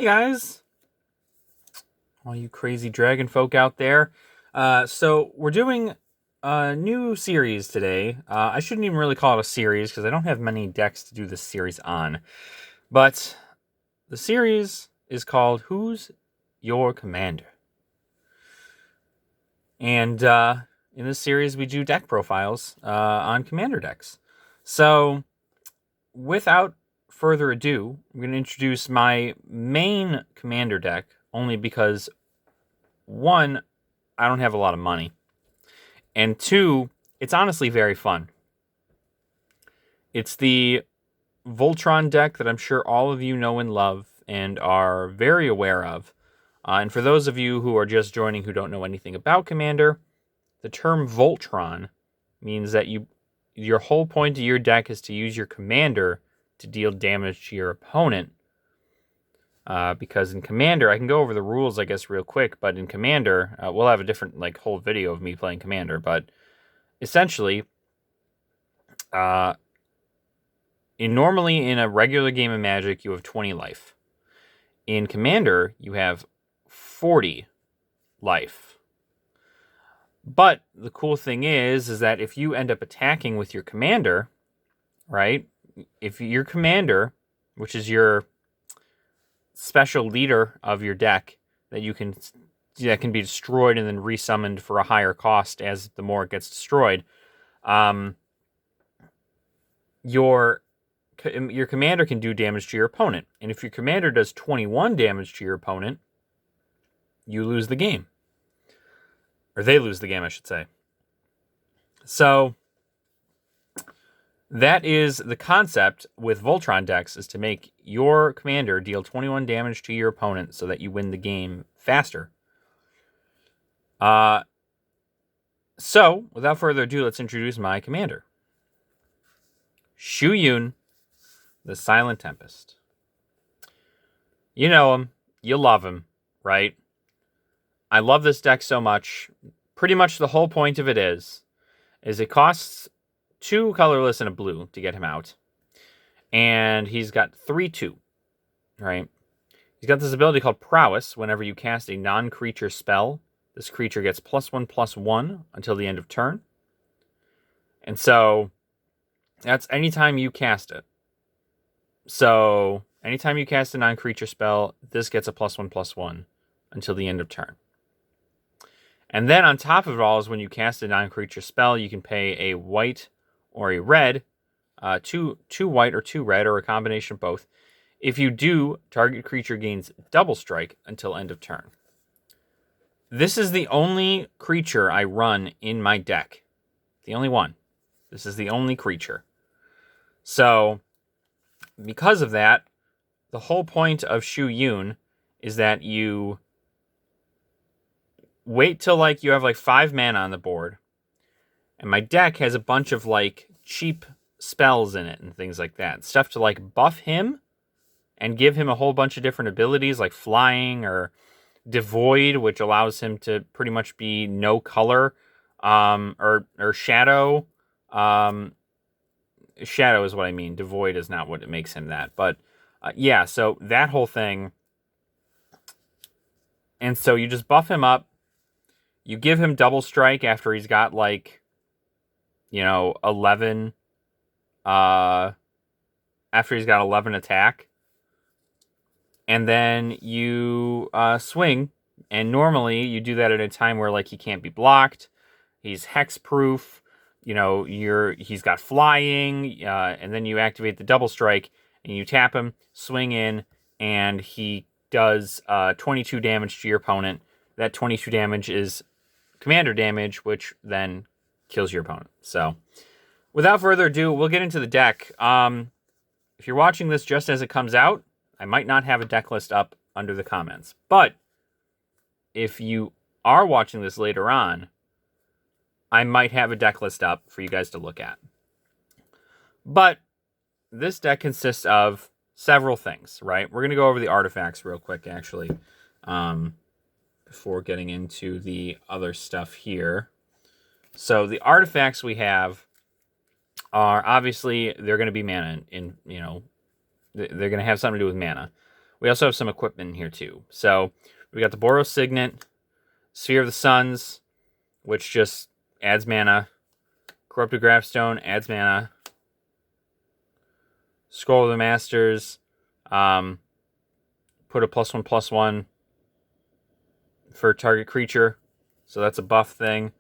Hey guys, all you crazy dragon folk out there. So we're doing a new series today. I shouldn't even really call it a series because I don't have many decks to do this series on. But the series is called Who's Your Commander? And in this series, we do deck profiles on commander decks. So without further ado, I'm going to introduce my main commander deck only because one, I don't have a lot of money. And two, it's honestly very fun. It's the Voltron deck that I'm sure all of you know and love and are very aware of. And for those of you who are just joining who don't know anything about Commander, the term Voltron means that your whole point of your deck is to use your Commander to deal damage to your opponent. Because in Commander, I can go over the rules, I guess, real quick, but in Commander, we'll have a different whole video of me playing Commander, but essentially, normally in a regular game of Magic, you have 20 life. In Commander, you have 40 life. But the cool thing is that if you end up attacking with your Commander, right? If your Commander, which is your special leader of your deck that can be destroyed and then resummoned for a higher cost as the more it gets destroyed, your commander can do damage to your opponent. And if your commander does 21 damage to your opponent, you lose the game. Or they lose the game, I should say. So that is the concept with Voltron decks, is to make your commander deal 21 damage to your opponent so that you win the game faster. So, without further ado, let's introduce my commander. Shu Yun, the Silent Tempest. You know him. You love him, right? I love this deck so much. Pretty much the whole point of it is it costs 2 colorless and a blue to get him out. And he's got 3/2, right? He's got this ability called Prowess. Whenever you cast a non-creature spell, this creature gets +1/+1 until the end of turn. And so that's anytime you cast it. So anytime you cast a non-creature spell, this gets a +1/+1 until the end of turn. And then on top of it all is when you cast a non-creature spell, you can pay a white or a red, two white or 2 red, or a combination of both. If you do, target creature gains double strike until end of turn. This is the only creature I run in my deck. The only one. This is the only creature. So, because of that, the whole point of Shu Yun is that you wait till you have 5 mana on the board, and my deck has a bunch of cheap spells in it and things like that. Stuff to buff him and give him a whole bunch of different abilities like flying or devoid, which allows him to pretty much be no color, or shadow. Shadow is what I mean. Devoid is not what it makes him that. But yeah, so that whole thing. And so you just buff him up. You give him double strike after he's got 11. After he's got 11 attack. And then you swing. And normally you do that at a time where he can't be blocked. He's hexproof. He's got flying. And then you activate the double strike. And you tap him, swing in, and he does 22 damage to your opponent. That 22 damage is commander damage, which then kills your opponent. So, without further ado, we'll get into the deck. If you're watching this just as it comes out, I might not have a deck list up under the comments. But if you are watching this later on, I might have a deck list up for you guys to look at. But this deck consists of several things, right? We're going to go over the artifacts real quick, actually, before getting into the other stuff here. So the artifacts we have are obviously, they're going to be mana they're going to have something to do with mana. we also have some equipment in here too. So we got the Boros Signet, Sphere of the Suns, which just adds mana. Corrupted Grafstone adds mana. Scroll of the Masters, put a +1/+1 for target creature. So that's a buff thing.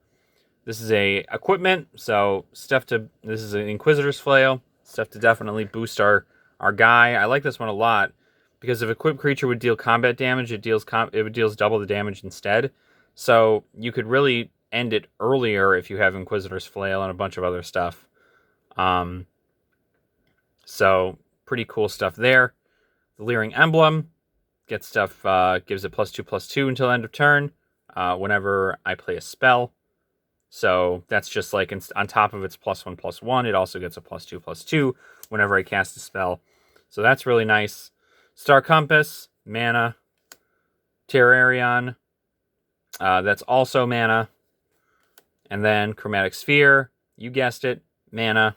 This is a equipment, so this is an Inquisitor's Flail. Stuff to definitely boost our guy. I like this one a lot because if equipped creature would deal combat damage, it deals double the damage instead. So you could really end it earlier if you have Inquisitor's Flail and a bunch of other stuff. So pretty cool stuff there. The Leering Emblem gets stuff, gives it +2/+2 until end of turn whenever I play a spell. So that's just like on top of its +1/+1, it also gets a +2/+2 whenever I cast a spell. So that's really nice. Star Compass, mana. Terrarion, that's also mana. And then Chromatic Sphere, you guessed it, mana.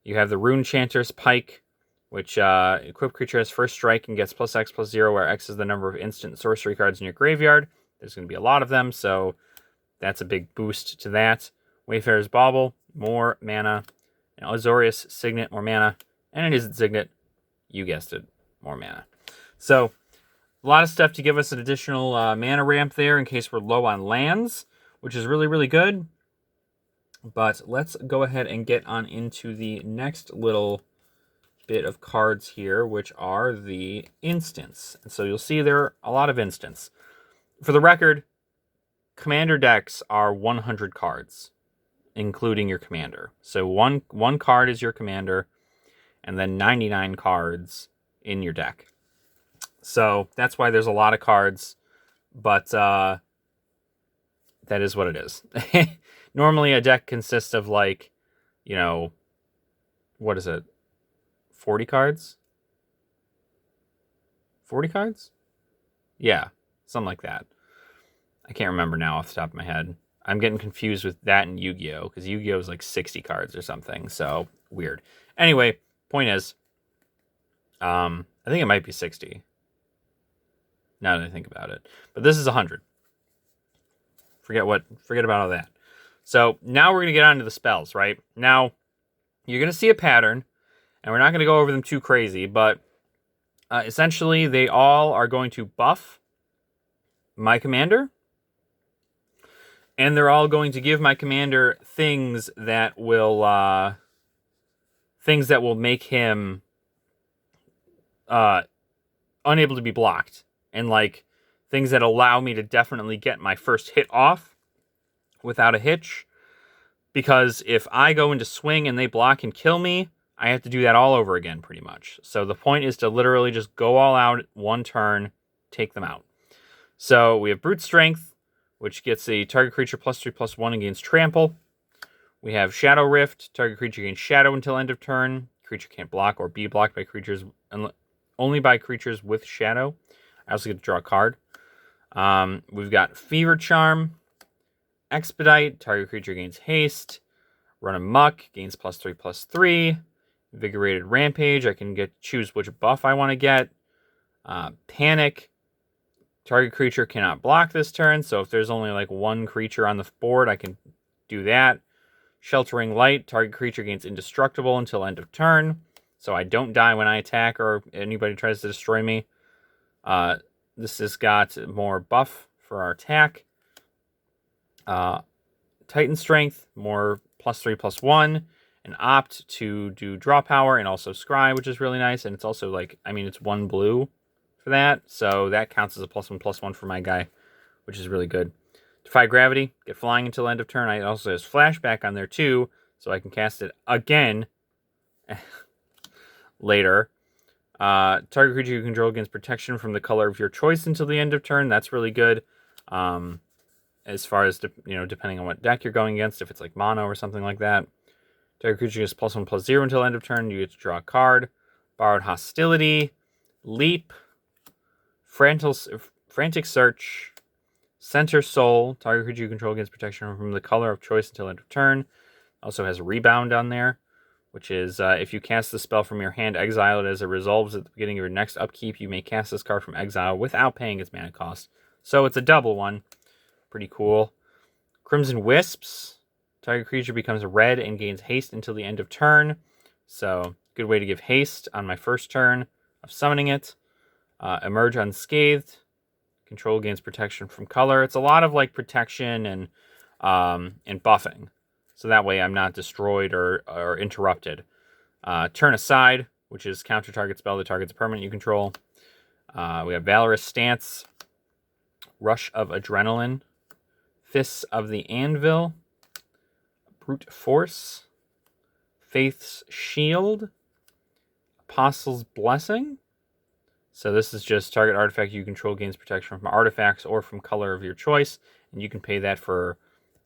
You have the Rune Chanter's Pike, which equipped creature has first strike and gets +X/+0, where X is the number of instant sorcery cards in your graveyard. There's going to be a lot of them, so that's a big boost to that. Wayfarer's Bauble, more mana. And Azorius Signet, more mana. And it isn't Signet, you guessed it, more mana. So a lot of stuff to give us an additional mana ramp there in case we're low on lands, which is really, really good. But let's go ahead and get on into the next little bit of cards here, which are the instants. And so you'll see there are a lot of instants. For the record, commander decks are 100 cards, including your commander. So one card is your commander, and then 99 cards in your deck. So that's why there's a lot of cards, but that is what it is. Normally a deck consists of like, what is it? 40 cards? 40 cards? Yeah, something like that. I can't remember now off the top of my head. I'm getting confused with that and Yu-Gi-Oh! Because Yu-Gi-Oh! Is like 60 cards or something, so weird. Anyway, point is, I think it might be 60. Now that I think about it. But this is 100. Forget about all that. So now we're going to get on to the spells, right? Now, you're going to see a pattern, and we're not going to go over them too crazy, but essentially they all are going to buff my commander, and they're all going to give my commander things that will make him unable to be blocked, and like things that allow me to definitely get my first hit off without a hitch. Because if I go into swing and they block and kill me, I have to do that all over again pretty much. So the point is to literally just go all out one turn, take them out. So we have Brute Strength, which gets a target creature +3/+1 against trample. We have Shadow Rift. Target creature gains shadow until end of turn. Creature can't block or be blocked by creatures, only by creatures with shadow. I also get to draw a card. We've got Fever Charm. Expedite. Target creature gains haste. Run Amok. Gains +3/+3. Invigorated Rampage. I can choose which buff I want to get. Panic. Target creature cannot block this turn, so if there's only like one creature on the board, I can do that. Sheltering Light. Target creature gains indestructible until end of turn, so I don't die when I attack or anybody tries to destroy me. This has got more buff for our attack. Titan Strength, more +3/+1, and Opt to do Draw Power and also Scry, which is really nice. And it's also like, it's 1 blue for that, so that counts as a +1/+1 for my guy, which is really good. Defy Gravity, get flying until end of turn. I also has Flashback on there too, so I can cast it again later. Target creature you control gains protection from the color of your choice until the end of turn. That's really good. As far as depending on what deck you're going against, if it's like mono or something like that. Target creature gets +1/+0 until end of turn. You get to draw a card. Borrowed Hostility, Leap, Frantic Search, Center Soul. Target creature you control gains protection from the color of choice until end of turn. Also has Rebound on there, which is if you cast the spell from your hand, exile it as it resolves at the beginning of your next upkeep. You may cast this card from exile without paying its mana cost. So it's a double one. Pretty cool. Crimson Wisps. Target creature becomes red and gains haste until the end of turn. So good way to give haste on my first turn of summoning it. Emerge unscathed. Control gains protection from color. It's a lot of like protection and buffing. So that way I'm not destroyed or interrupted. Turn Aside, which is counter target spell that targets a permanent you control. We have Valorous Stance, Rush of Adrenaline, Fists of the Anvil, Brute Force, Faith's Shield, Apostle's Blessing. So this is just target artifact you control gains protection from artifacts or from color of your choice, and you can pay that for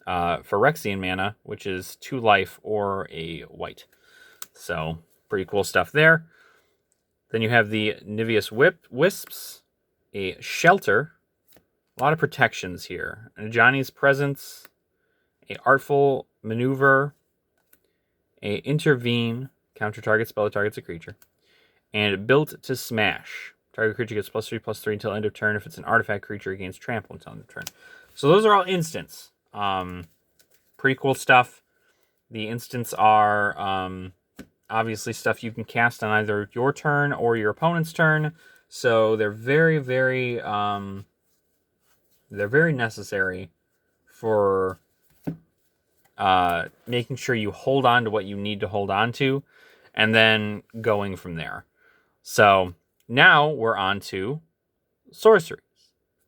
Phyrexian mana, which is 2 life or a white. So pretty cool stuff there. Then you have the Niveus Wisps, a Shelter, a lot of protections here. And Johnny's Presence, a Artful Maneuver, a Intervene, counter target spell that targets a creature, and Built to Smash. Target creature gets +3/+3 until end of turn. If it's an artifact creature, it gains trample until end of turn. So those are all instants. Pretty cool stuff. The instants are obviously stuff you can cast on either your turn or your opponent's turn. So they're very, very necessary for making sure you hold on to what you need to hold on to, and then going from there. So now we're on to sorceries,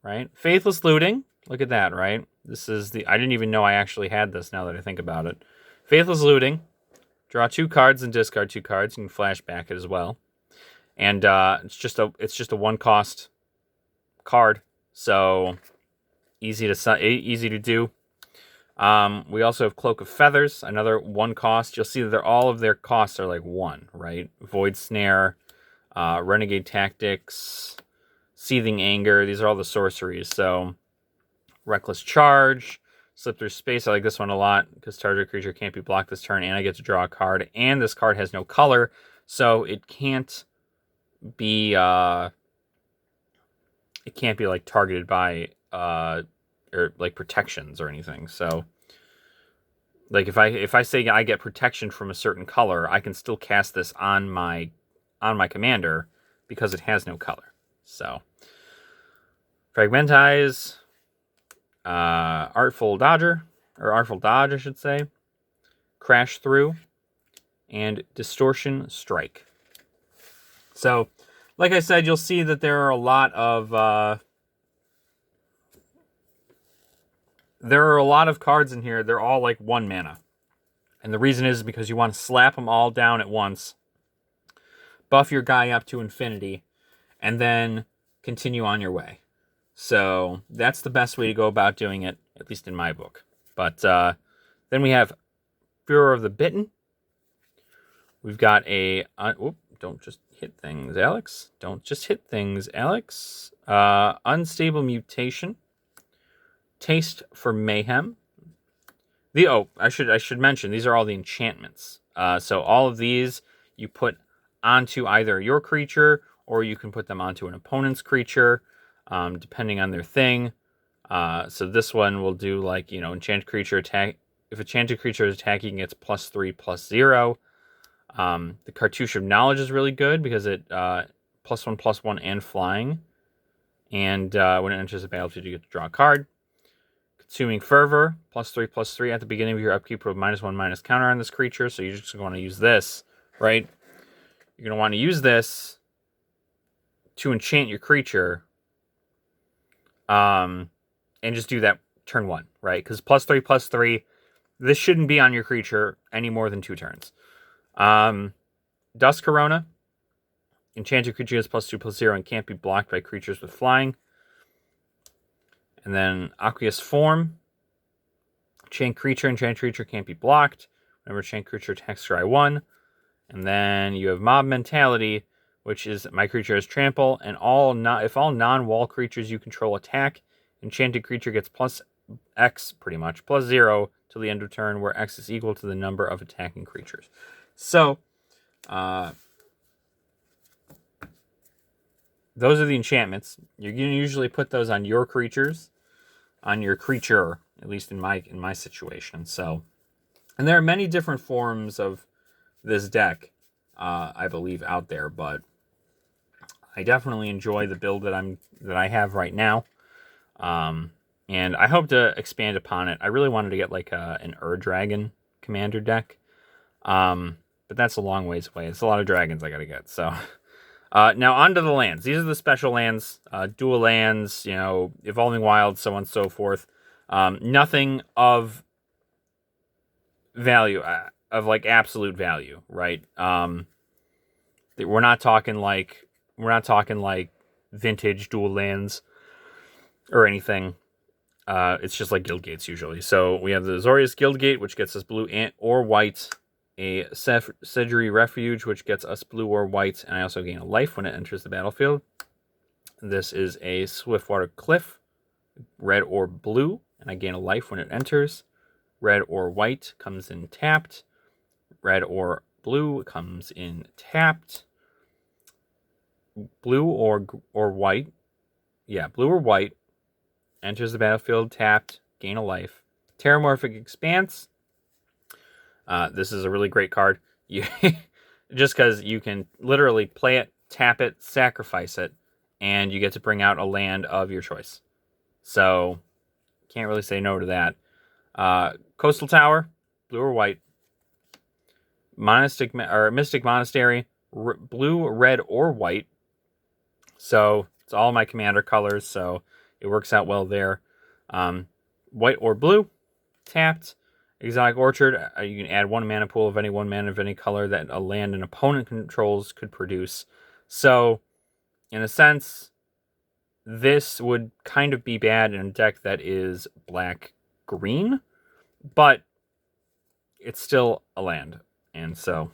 right? Faithless Looting. Look at that, right? This is I didn't even know I actually had this now that I think about it. Faithless Looting. Draw 2 cards and discard 2 cards. You can flashback it as well. And it's just a 1-cost card. So easy to do. We also have Cloak of Feathers, another 1 cost. You'll see that all of their costs are like 1, right? Void Snare, Renegade Tactics, Seething Anger. These are all the sorceries. So Reckless Charge, Slip Through Space. I like this one a lot because target creature can't be blocked this turn, and I get to draw a card. And this card has no color, so it can't be like targeted by or like protections or anything. So like if I say I get protection from a certain color, I can still cast this on my commander because it has no color. So Fragmentize, Artful Dodge, I should say, Crash Through, and Distortion Strike. So like I said, you'll see that there are a lot of cards in here. They're all like 1 mana. And the reason is because you want to slap them all down at once, buff your guy up to infinity, and then continue on your way. So that's the best way to go about doing it, at least in my book. But then we have Furor of the Bitten. We've got a... don't just hit things, Alex. Don't just hit things, Alex. Unstable Mutation. Taste for Mayhem. I should mention, these are all the enchantments. So all of these you put onto either your creature, or you can put them onto an opponent's creature, depending on their thing. So this one will do like, enchanted creature attack. If enchanted creature is attacking, it's +3/+0. The Cartouche of Knowledge is really good because it +1/+1 and flying. And when it enters the battlefield, you get to draw a card. Consuming Fervor, +3/+3 at the beginning of your upkeep with -1/- counter on this creature. So you're just going to want to use this, right? You're going to want to use this to enchant your creature. And just do that turn 1, right? Because +3/+3, this shouldn't be on your creature any more than 2 turns. Dust Corona. Enchanted creature has +2/+0 and can't be blocked by creatures with flying. And then Aqueous Form. Enchanted creature can't be blocked. Whenever enchanted creature attacks, scry 1. And then you have Mob Mentality, which is my creature has trample, and if all non-wall creatures you control attack, enchanted creature gets +X, pretty much, +0 till the end of turn, where X is equal to the number of attacking creatures. So, those are the enchantments. You're going to usually put those on your creatures, on your creature, at least in my situation. So, and there are many different forms of this deck, I believe, out there, but I definitely enjoy the build that I have right now. And I hope to expand upon it. I really wanted to get like an Dragon commander deck. But that's a long ways away. It's a lot of dragons I gotta get. So now on to the lands. These are the special lands, dual lands, evolving wilds, so on and so forth. Nothing of value, of like absolute value, right? We're not talking like vintage dual lands or anything. It's just like guild gates usually. So we have the Azorius Guild Gate, which gets us blue or white. A Sedgery Refuge, which gets us blue or white, and I also gain a life when it enters the battlefield. This is a Swiftwater Cliff, red or blue, and I gain a life when it enters. Red or white comes in tapped. Red or blue comes in tapped. Blue or white. Yeah, blue or white enters the battlefield tapped, gain a life. Terramorphic Expanse. This is a really great card. Just because you can literally play it, tap it, sacrifice it, and you get to bring out a land of your choice. So, can't really say no to that. Coastal Tower, blue or white. Mystic Monastery, blue, red, or white. So, it's all my commander colors, so it works out well there. White or blue, tapped. Exotic Orchard, you can add 1 mana pool of any 1 mana of any color that a land an opponent controls could produce. So, in a sense, this would kind of be bad in a deck that is black-green, but it's still a land. And so,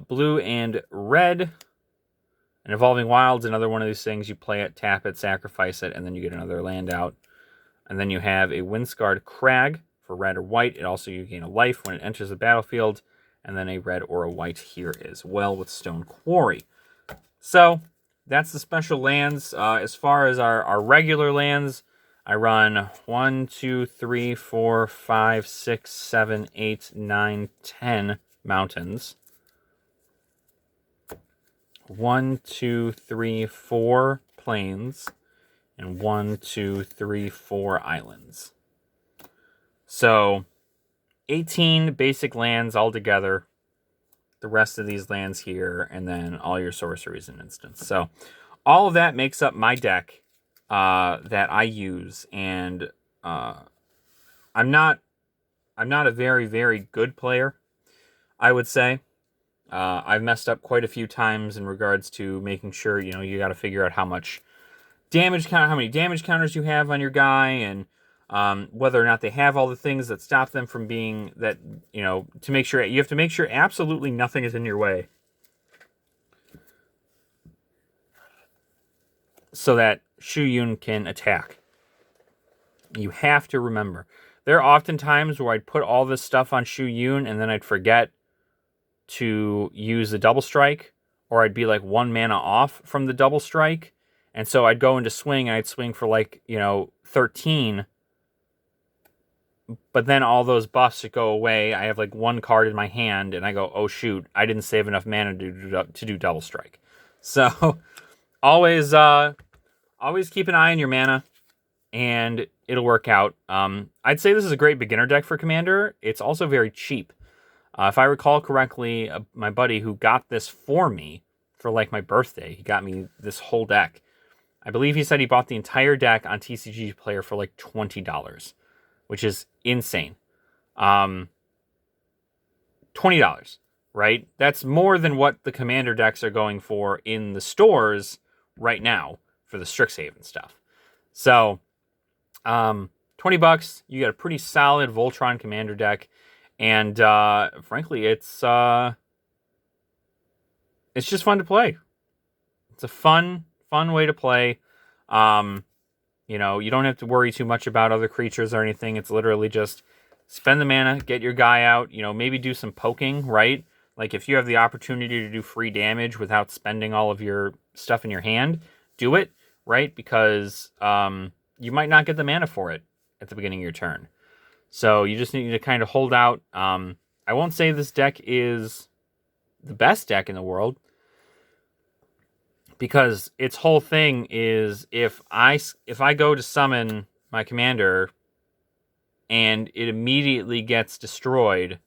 blue and red, an Evolving Wilds, another one of these things. You play it, tap it, sacrifice it, and then you get another land out. And then you have a Windscarred Crag for red or white. It also, you gain a life when it enters the battlefield, and then a red or a white here as well with Stone Quarry. So that's the special lands. As far as our regular lands, I run 1, 2, 3, 4, 5, 6, 7, 8, 9, 10 mountains. 1, 2, 3, 4 plains, and 1, 2, 3, 4 islands. So, 18 basic lands altogether. The rest of these lands here, and then all your sorceries and instants. So, all of that makes up my deck that I use, and I'm not a very, very good player, I would say. I've messed up quite a few times in regards to making sure, you got to figure out how many damage counters you have on your guy, and whether or not they have all the things that stop them from being that, to make sure, you have to make sure absolutely nothing is in your way so that Shu Yun can attack. You have to remember. There are often times where I'd put all this stuff on Shu Yun and then I'd forget to use the double strike, or I'd be like 1 mana off from the double strike, and so I'd go into swing and I'd swing for 13, but then all those buffs would go away. I have 1 card in my hand, and I go, oh shoot, I didn't save enough mana to do double strike. So always keep an eye on your mana, and it'll work out. I'd say this is a great beginner deck for Commander. It's also very cheap. If I recall correctly, my buddy who got this for me for my birthday, he got me this whole deck. I believe he said he bought the entire deck on TCG Player for $20, which is insane. $20, right? That's more than what the Commander decks are going for in the stores right now for the Strixhaven stuff. So, $20, you get a pretty solid Voltron Commander deck. And frankly, it's just fun to play. It's a fun way to play. You don't have to worry too much about other creatures or anything. It's literally just spend the mana, get your guy out, you know, maybe do some poking, right? Like if you have the opportunity to do free damage without spending all of your stuff in your hand, do it, right? Because you might not get the mana for it at the beginning of your turn. So you just need to kind of hold out. I won't say this deck is the best deck in the world, because its whole thing is if I go to summon my commander and it immediately gets destroyed,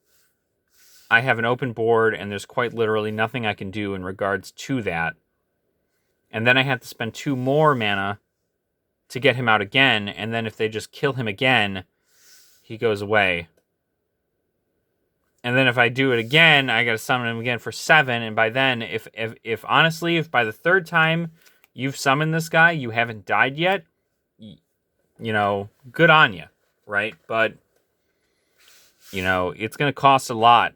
I have an open board and there's quite literally nothing I can do in regards to that. And then I have to spend 2 more mana to get him out again, and then if they just kill him again, he goes away. And then if I do it again, I gotta summon him again for 7, and by then, if honestly, if by the 3rd time you've summoned this guy, you haven't died yet, you know, good on you, right? But, you know, it's gonna cost a lot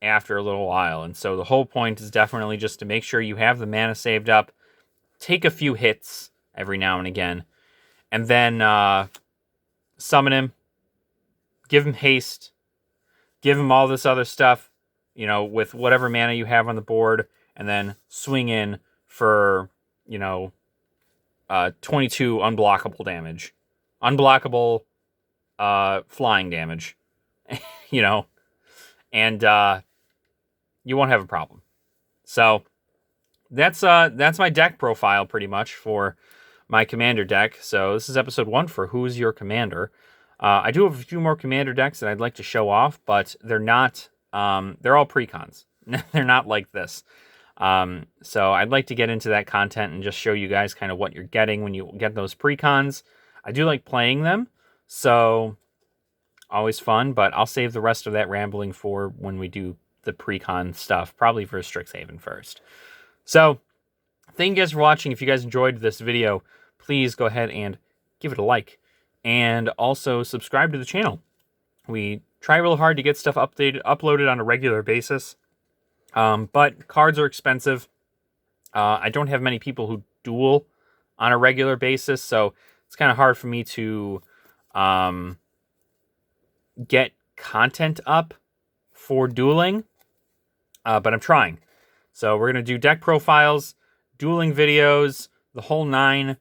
after a little while, and so the whole point is definitely just to make sure you have the mana saved up, take a few hits every now and again, and then summon him, give him haste, give him all this other stuff, you know, with whatever mana you have on the board, and then swing in for, you know, 22 unblockable damage. Unblockable flying damage, you know, and you won't have a problem. So that's my deck profile pretty much for my commander deck. So this is episode 1 for Who's Your Commander. I do have a few more commander decks that I'd like to show off, but they're not, they're all precons. They're not like this. So I'd like to get into that content and just show you guys kind of what you're getting when you get those precons. I do like playing them, so always fun, but I'll save the rest of that rambling for when we do the precon stuff, probably for Strixhaven first. So thank you guys for watching. If you guys enjoyed this video, please go ahead and give it a like. And also subscribe to the channel. We try real hard to get stuff uploaded on a regular basis. But cards are expensive. I don't have many people who duel on a regular basis, so it's kind of hard for me to get content up for dueling. But I'm trying. So we're going to do deck profiles, dueling videos, the whole 9.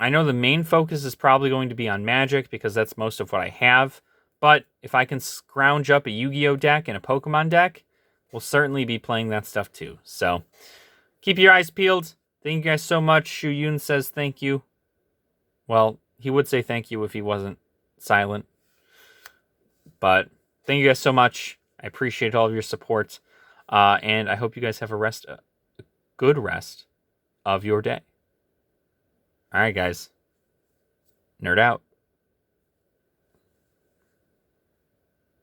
I know the main focus is probably going to be on Magic because that's most of what I have. But if I can scrounge up a Yu-Gi-Oh deck and a Pokemon deck, we'll certainly be playing that stuff too. So keep your eyes peeled. Thank you guys so much. Shu Yun says thank you. Well, he would say thank you if he wasn't silent. But thank you guys so much. I appreciate all of your support. And I hope you guys have a good rest of your day. All right, guys. Nerd out.